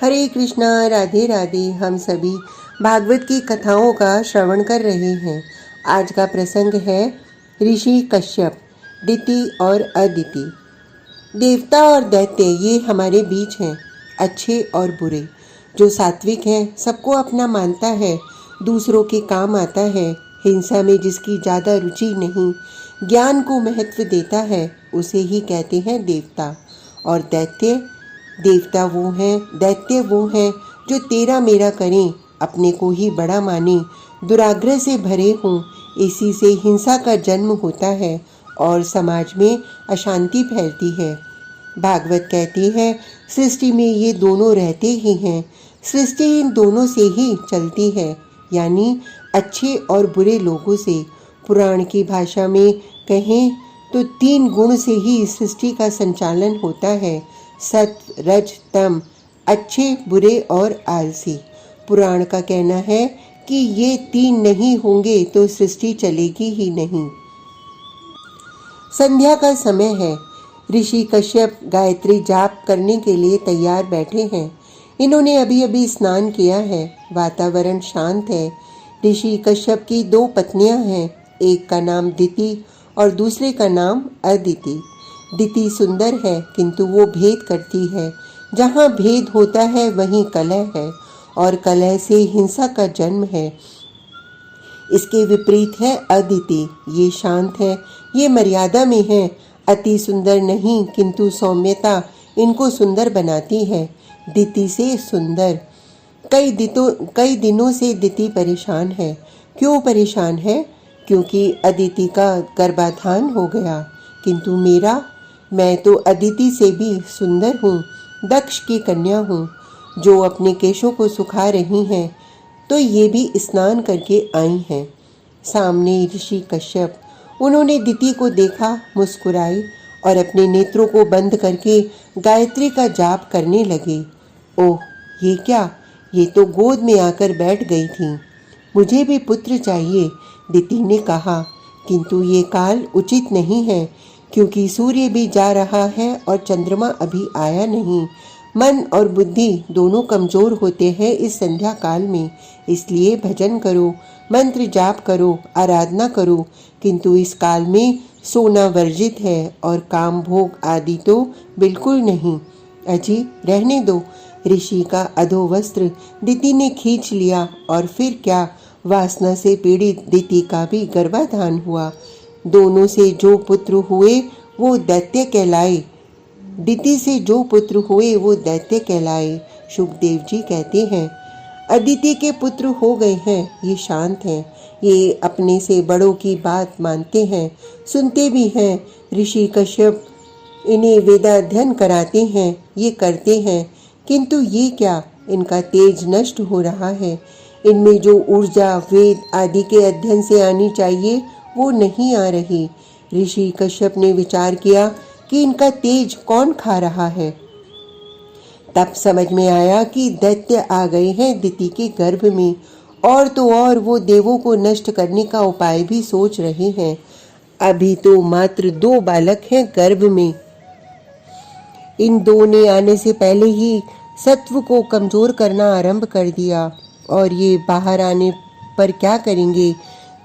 हरे कृष्णा, राधे राधे। हम सभी भागवत की कथाओं का श्रवण कर रहे हैं। आज का प्रसंग है ऋषि कश्यप, दिति और अदिति। देवता और दैत्य ये हमारे बीच हैं, अच्छे और बुरे। जो सात्विक है सबको अपना मानता है, दूसरों के काम आता है, हिंसा में जिसकी ज़्यादा रुचि नहीं, ज्ञान को महत्व देता है, उसे ही कहते हैं देवता। और दैत्य वो हैं जो तेरा मेरा करें, अपने को ही बड़ा माने, दुराग्रह से भरे हों। इसी से हिंसा का जन्म होता है और समाज में अशांति फैलती है। भागवत कहती है सृष्टि में ये दोनों रहते ही हैं, सृष्टि इन दोनों से ही चलती है, यानी अच्छे और बुरे लोगों से। पुराण की भाषा में कहें तो 3 गुण से ही सृष्टि का संचालन होता है, सत्व रज तम, अच्छे बुरे और आलसी। पुराण का कहना है कि ये 3 नहीं होंगे तो सृष्टि चलेगी ही नहीं। संध्या का समय है। ऋषि कश्यप गायत्री जाप करने के लिए तैयार बैठे हैं। इन्होंने अभी अभी स्नान किया है। वातावरण शांत है। ऋषि कश्यप की 2 पत्नियां हैं, एक का नाम दिति और दूसरे का नाम अदिति। दिति सुंदर है किंतु वो भेद करती है। जहाँ भेद होता है वहीं कलह है और कलह से हिंसा का जन्म है। इसके विपरीत है अदिति। ये शांत है, ये मर्यादा में है, अति सुंदर नहीं किंतु सौम्यता इनको सुंदर बनाती है। दिति से सुंदर। कई दिनों से दिति परेशान है। क्यों परेशान है? क्योंकि अदिति का गर्भाधान हो गया। किंतु मैं तो अदिति से भी सुंदर हूँ, दक्ष की कन्या हूँ, जो अपने केशों को सुखा रही हैं, तो ये भी स्नान करके आई हैं। सामने ऋषि कश्यप। उन्होंने दिति को देखा, मुस्कुराई और अपने नेत्रों को बंद करके गायत्री का जाप करने लगे। ओह, ये क्या? ये तो गोद में आकर बैठ गई थी। मुझे भी पुत्र चाहिए, दिति ने कहा, किंतु ये काल उचित नहीं है, क्योंकि सूर्य भी जा रहा है और चंद्रमा अभी आया नहीं। मन और बुद्धि दोनों कमजोर होते हैं इस संध्या काल में। इसलिए भजन करो, मंत्र जाप करो, आराधना करो, किंतु इस काल में सोना वर्जित है और काम भोग आदि तो बिल्कुल नहीं। अजी, रहने दो। ऋषि का अधोवस्त्र दिति ने खींच लिया और फिर क्या, वासना से पीड़ित दिति का भी गर्भाधान हुआ। दोनों से जो पुत्र हुए वो दैत्य कहलाए। दिति से जो पुत्र हुए वो दैत्य कहलाए। शुकदेव जी कहते हैं अदिति के पुत्र हो गए हैं। ये शांत हैं, ये अपने से बड़ों की बात मानते हैं, सुनते भी हैं। ऋषि कश्यप इन्हें वेदाध्ययन कराते हैं, ये करते हैं, किंतु ये क्या, इनका तेज नष्ट हो रहा है। इनमें जो ऊर्जा वेद आदि के अध्ययन से आनी चाहिए वो नहीं आ रही। ऋषि कश्यप ने विचार किया कि इनका तेज कौन खा रहा है। तब समझ में आया कि दैत्य आ गए हैं दिति के गर्भ में, और तो और वो देवों को नष्ट करने का उपाय भी सोच रहे हैं। अभी तो मात्र 2 बालक हैं गर्भ में। इन 2 ने आने से पहले ही सत्व को कमजोर करना आरंभ कर दिया, और ये बाहर आने पर क्या करेंगे।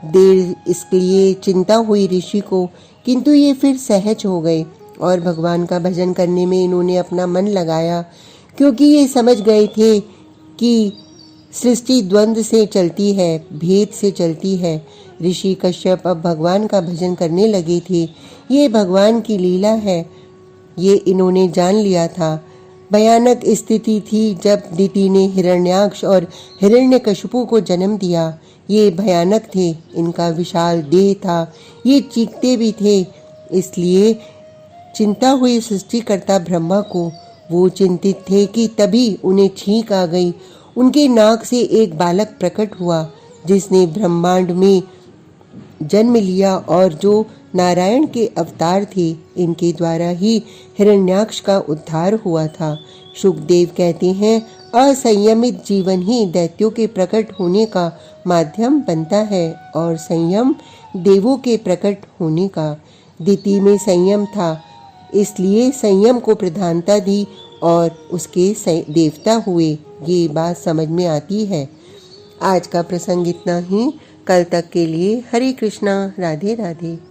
देर इसके लिए चिंता हुई ऋषि को, किंतु ये फिर सहज हो गए और भगवान का भजन करने में इन्होंने अपना मन लगाया, क्योंकि ये समझ गए थे कि सृष्टि द्वंद्व से चलती है, भेद से चलती है। ऋषि कश्यप अब भगवान का भजन करने लगे थे। ये भगवान की लीला है, ये इन्होंने जान लिया था। भयानक स्थिति थी जब दिति ने हिरण्याक्ष और हिरण्यकशिपु को जन्म दिया। ये भयानक थे, इनका विशाल देह था, ये चीखते भी थे। इसलिए चिंता हुई सृष्टिकर्ता ब्रह्मा को। वो चिंतित थे कि तभी उन्हें छींक आ गई। उनके नाक से एक बालक प्रकट हुआ, जिसने ब्रह्मांड में जन्म लिया और जो नारायण के अवतार थे। इनके द्वारा ही हिरण्याक्ष का उद्धार हुआ था। शुकदेव कहते हैं असंयमित जीवन ही दैत्यों के प्रकट होने का माध्यम बनता है और संयम देवों के प्रकट होने का। दिति में संयम था, इसलिए संयम को प्रधानता दी और उसके देवता हुए, ये बात समझ में आती है। आज का प्रसंग इतना ही। कल तक के लिए हरे कृष्णा, राधे राधे।